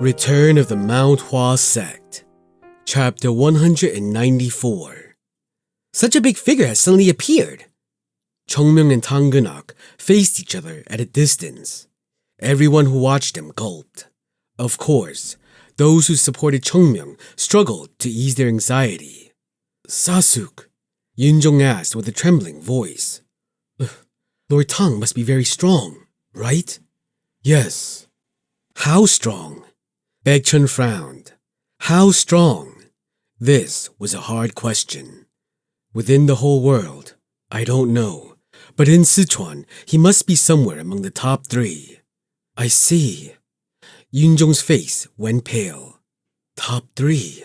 Return of the Mount Hua Sect, Chapter 194. Such a big figure has suddenly appeared. Chongmyung and Tanggenak faced each other at a distance. Everyone who watched them gulped. Of course, those who supported Chongmyung struggled to ease their anxiety. "Sasuk," Yunjong asked with a trembling voice. "Lord Tang must be very strong, right?" "Yes." "How strong?" Baekchun frowned. How strong? This was a hard question. Within the whole world, I don't know, but in Sichuan, he must be somewhere among the top 3. I see. Yunjong's face went pale. Top 3.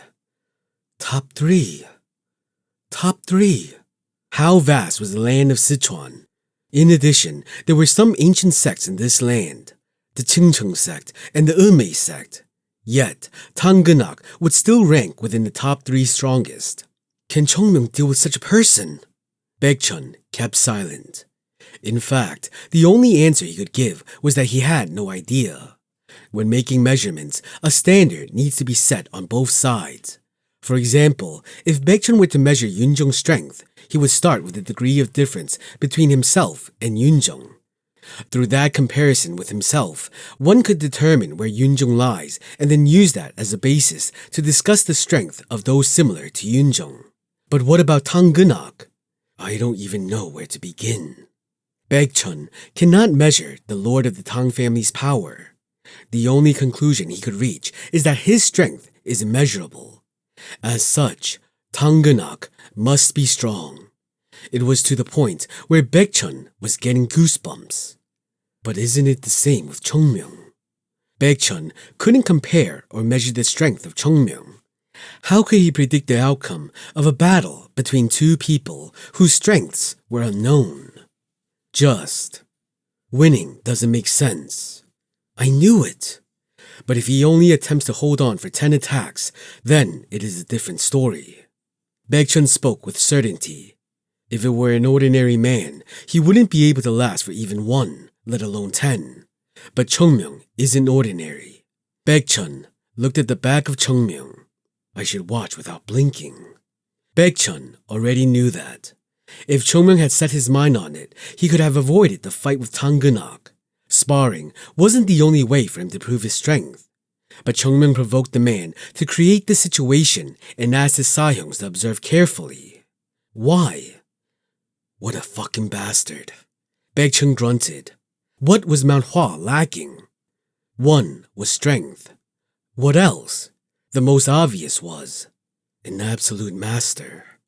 Top 3. Top 3. How vast was the land of Sichuan? In addition, there were some ancient sects in this land, the Qingcheng sect and the Emei sect. Yet, Tanggenak would still rank within the top 3 strongest. Can Chongmyung deal with such a person? Baekchun kept silent. In fact, the only answer he could give was that he had no idea. When making measurements, a standard needs to be set on both sides. For example, if Baekchun were to measure Yunjong's strength, he would start with the degree of difference between himself and Yunjong. Through that comparison with himself, one could determine where Yunjong lies and then use that as a basis to discuss the strength of those similar to Yunjong. But what about Tanggenak? I don't even know where to begin. Baekchun cannot measure the lord of the Tang family's power. The only conclusion he could reach is that his strength is immeasurable. As such, Tanggenak must be strong. It was to the point where Baekchun was getting goosebumps. But isn't it the same with Chongmyung? Baekchun couldn't compare or measure the strength of Chongmyung. How could he predict the outcome of a battle between 2 people whose strengths were unknown? Winning doesn't make sense. I knew it. But if he only attempts to hold on for 10 attacks, then it is a different story. Baekchun spoke with certainty. If it were an ordinary man, he wouldn't be able to last for even 1, let alone 10. But Chongmyung isn't ordinary. Baekchun looked at the back of Chongmyung. I should watch without blinking. Baekchun already knew that. If Chongmyung had set his mind on it, he could have avoided the fight with Tanggenak. Sparring wasn't the only way for him to prove his strength. But Chongmyung provoked the man to create the situation and asked his Sahyungs to observe carefully. Why? What a fucking bastard. Baekchun grunted. What was Mount Hua lacking? 1 was strength. What else? The most obvious was an absolute master.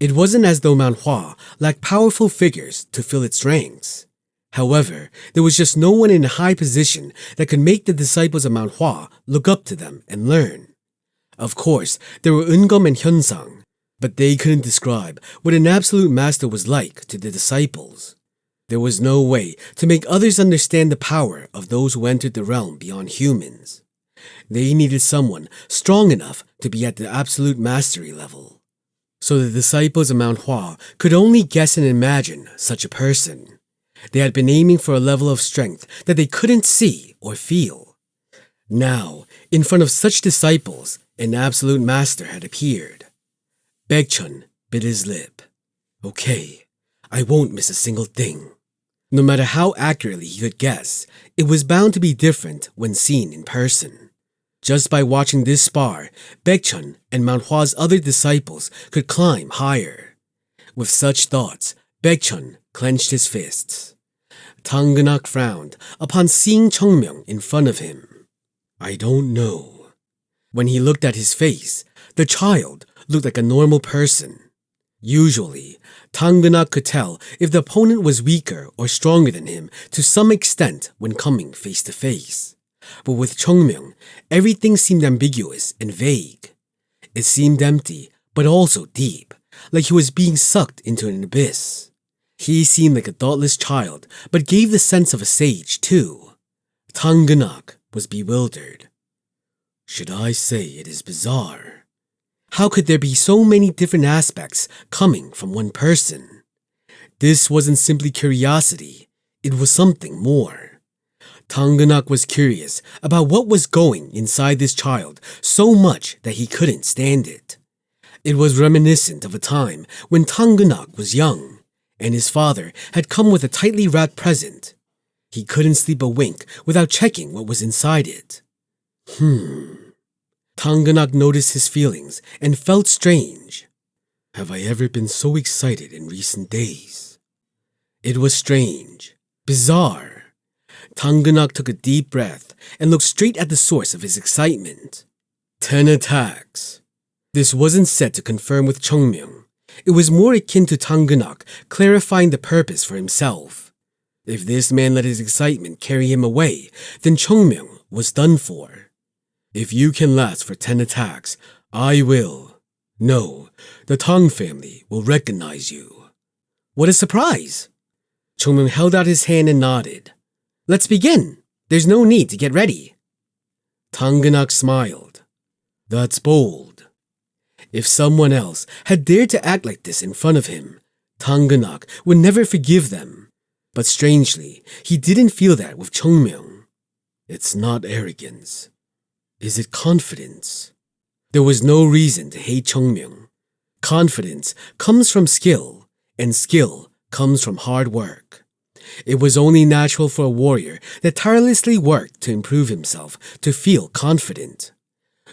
It wasn't as though Mount Hua lacked powerful figures to fill its ranks. However, there was just no one in a high position that could make the disciples of Mount Hua look up to them and learn. Of course, there were Eungum and Hyunsang, but they couldn't describe what an absolute master was like to the disciples. There was no way to make others understand the power of those who entered the realm beyond humans. They needed someone strong enough to be at the absolute mastery level. So the disciples of Mount Hua could only guess and imagine such a person. They had been aiming for a level of strength that they couldn't see or feel. Now, in front of such disciples, an absolute master had appeared. Baekchun bit his lip. Okay, I won't miss a single thing. No matter how accurately he could guess, it was bound to be different when seen in person. Just by watching this spar, Baekchun and Mount Hua's other disciples could climb higher. With such thoughts, Baekchun clenched his fists. Tanggenak frowned upon seeing Chongmyung in front of him. I don't know. When he looked at his face, the child looked like a normal person. Usually, Tanggenak could tell if the opponent was weaker or stronger than him to some extent when coming face to face. But with Chongmyung, everything seemed ambiguous and vague. It seemed empty, but also deep, like he was being sucked into an abyss. He seemed like a thoughtless child, but gave the sense of a sage too. Tanggenak was bewildered. Should I say it is bizarre? How could there be so many different aspects coming from one person? This wasn't simply curiosity, it was something more. Tanganak was curious about what was going inside this child so much that he couldn't stand it. It was reminiscent of a time when Tanganak was young, and his father had come with a tightly wrapped present. He couldn't sleep a wink without checking what was inside it. Tanganak noticed his feelings and felt strange. Have I ever been so excited in recent days? It was strange, bizarre. Tanganak took a deep breath and looked straight at the source of his excitement. 10 attacks. This wasn't said to confirm with Chongmyung. It was more akin to Tanganak clarifying the purpose for himself. If this man let his excitement carry him away, then Chongmyung was done for. If you can last for 10 attacks, I will. No, the Tang family will recognize you. What a surprise! Chongmyung held out his hand and nodded. Let's begin. There's no need to get ready. Tanganak smiled. That's bold. If someone else had dared to act like this in front of him, Tanganak would never forgive them. But strangely, he didn't feel that with Chongmyung. It's not arrogance. Is it confidence? There was no reason to hate Chongmyung. Confidence comes from skill, and skill comes from hard work. It was only natural for a warrior that tirelessly worked to improve himself to feel confident.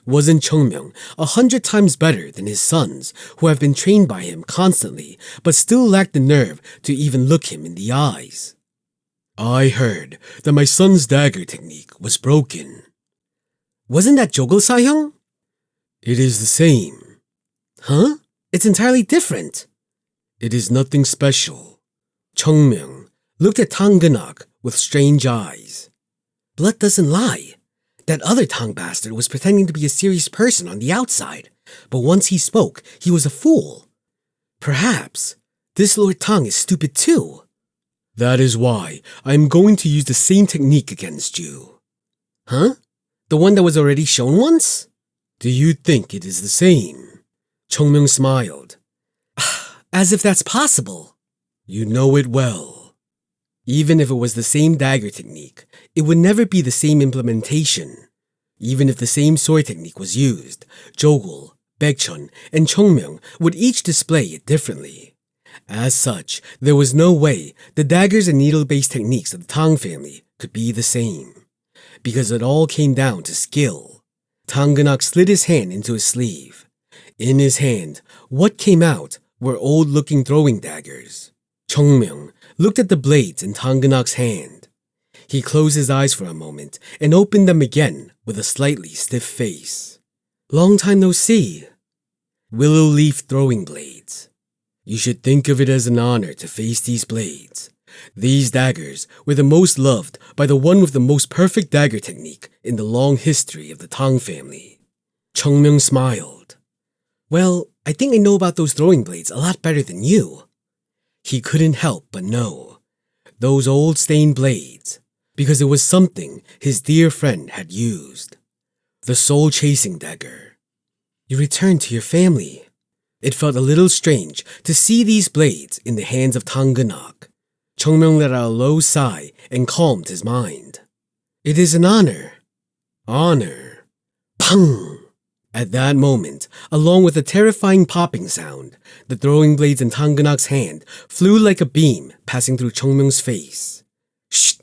Wasn't Chongmyung 100 times better than his sons who have been trained by him constantly but still lacked the nerve to even look him in the eyes? I heard that my son's dagger technique was broken. Wasn't that Jogul Sahyung? It is the same. Huh? It's entirely different. It is nothing special. Chongmyung looked at Tanganak with strange eyes. Blood doesn't lie. That other Tang bastard was pretending to be a serious person on the outside, but once he spoke, he was a fool. Perhaps this Lord Tang is stupid too. That is why I am going to use the same technique against you. Huh? The one that was already shown once? Do you think it is the same? Chongmyung smiled. As if that's possible. You know it well. Even if it was the same dagger technique, it would never be the same implementation. Even if the same sword technique was used, Jogul, Baekchun, and Chongmyung would each display it differently. As such, there was no way the daggers and needle-based techniques of the Tang family could be the same. Because it all came down to skill. Tanganak slid his hand into his sleeve. In his hand, what came out were old-looking throwing daggers. Chongmyung looked at the blades in Tanganak's hand. He closed his eyes for a moment and opened them again with a slightly stiff face. Long time no see. Willow leaf throwing blades. You should think of it as an honor to face these blades. These daggers were the most loved by the one with the most perfect dagger technique in the long history of the Tang family. Chongmyung smiled. Well, I think I know about those throwing blades a lot better than you. He couldn't help but know. Those old stained blades, because it was something his dear friend had used. The soul-chasing dagger. You returned to your family. It felt a little strange to see these blades in the hands of Tanganak. Chongmyung let out a low sigh and calmed his mind. It is an honor. Honor. Pang! At that moment, along with a terrifying popping sound, the throwing blades in Tanganak's hand flew like a beam passing through Chongmyung's face. Shh!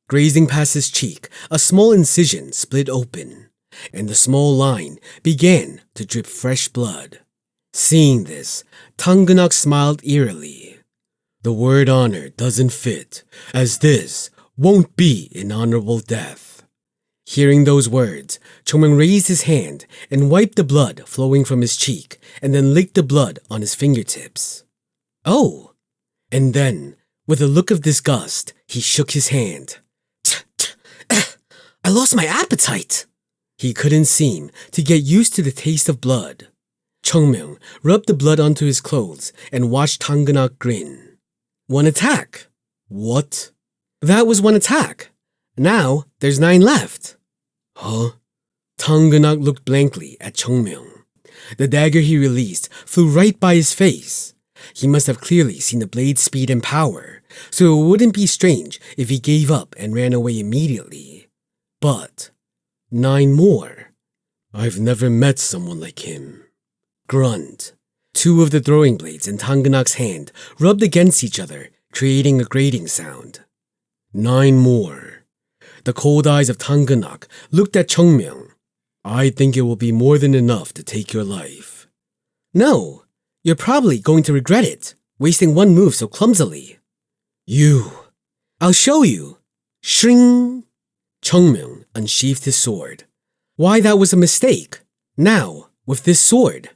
Grazing past his cheek, a small incision split open, and the small line began to drip fresh blood. Seeing this, Tanganak smiled eerily. The word honor doesn't fit, as this won't be an honorable death. Hearing those words, Chongmyung raised his hand and wiped the blood flowing from his cheek and then licked the blood on his fingertips. Oh! And then, with a look of disgust, he shook his hand. I lost my appetite! He couldn't seem to get used to the taste of blood. Chongmyung rubbed the blood onto his clothes and watched Tanganak grin. One attack. What? That was one attack. Now, there's 9 left. Huh? Tanganak looked blankly at Chongmyung. The dagger he released flew right by his face. He must have clearly seen the blade's speed and power, so it wouldn't be strange if he gave up and ran away immediately. But 9 more. I've never met someone like him. Grunt. 2 of the throwing blades in Tanganak's hand rubbed against each other, creating a grating sound. 9 more. The cold eyes of Tanganak looked at Chungmyeong. I think it will be more than enough to take your life. No, you're probably going to regret it, wasting 1 move so clumsily. I'll show you. Shring. Chungmyeong unsheathed his sword. Why, that was a mistake. Now, with this sword.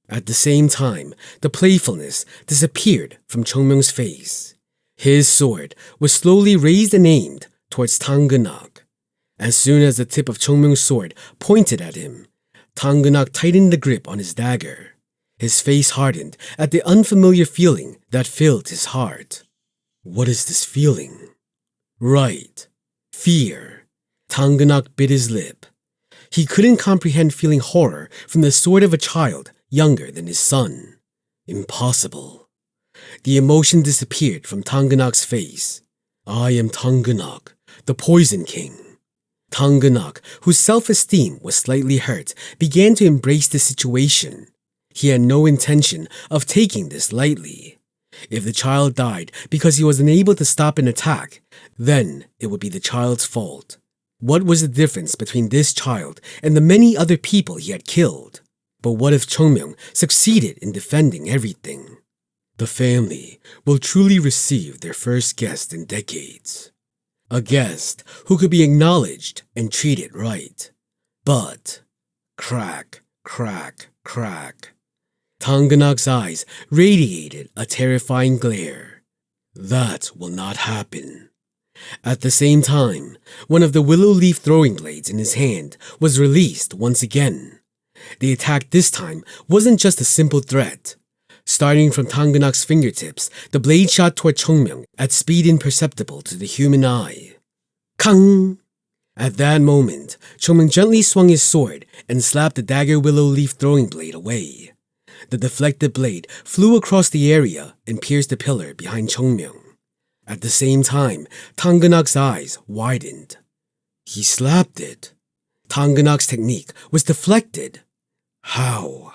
At the same time, the playfulness disappeared from Chungmyeong's face. His sword was slowly raised and aimed towards Tanganak. As soon as the tip of Chungmyeong's sword pointed at him, Tanganak tightened the grip on his dagger. His face hardened at the unfamiliar feeling that filled his heart. What is this feeling? Right. Fear. Tanganak bit his lip. He couldn't comprehend feeling horror from the sword of a child younger than his son. Impossible. The emotion disappeared from Tanganak's face. I am Tanganak, the Poison King. Tanganak, whose self-esteem was slightly hurt, began to embrace the situation. He had no intention of taking this lightly. If the child died because he was unable to stop an attack, then it would be the child's fault. What was the difference between this child and the many other people he had killed? But what if Chungmyeong succeeded in defending everything? The family will truly receive their first guest in decades. A guest who could be acknowledged and treated right. But crack, crack, crack. Tanganak's eyes radiated a terrifying glare. That will not happen. At the same time, one of the willow leaf throwing blades in his hand was released once again. The attack this time wasn't just a simple threat. Starting from Tanganak's fingertips, the blade shot toward Chungmyeong at speed imperceptible to the human eye. Kang! At that moment, Chungmyeong gently swung his sword and slapped the dagger willow leaf throwing blade away. The deflected blade flew across the area and pierced the pillar behind Chungmyeong. At the same time, Tanganak's eyes widened. He slapped it. Tanganak's technique was deflected. How?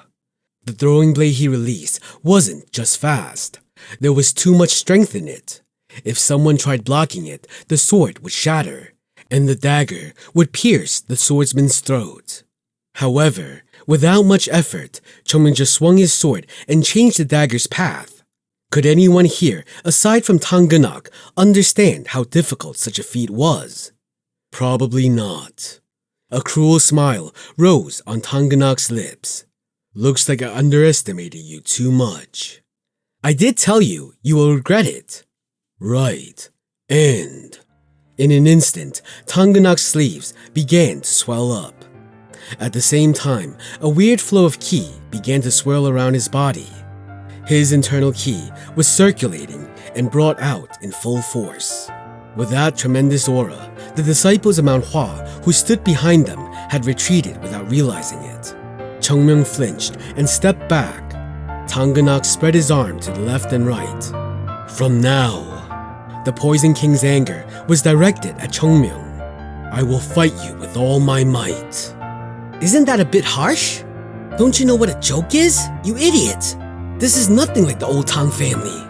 The throwing blade he released wasn't just fast. There was too much strength in it. If someone tried blocking it, the sword would shatter, and the dagger would pierce the swordsman's throat. However, without much effort, Chungmyeong just swung his sword and changed the dagger's path. Could anyone here, aside from Tanganak, understand how difficult such a feat was? Probably not. A cruel smile rose on Tanganak's lips. Looks like I underestimated you too much. I did tell you, you will regret it. Right. And in an instant, Tanganak's sleeves began to swell up. At the same time, a weird flow of ki began to swirl around his body. His internal ki was circulating and brought out in full force. With that tremendous aura, the disciples of Mount Hua who stood behind them had retreated without realizing it. Chungmyeong flinched and stepped back. Tanganak spread his arm to the left and right. From now, the Poison King's anger was directed at Chungmyeong. I will fight you with all my might. Isn't that a bit harsh? Don't you know what a joke is, you idiot? This is nothing like the old Tang family.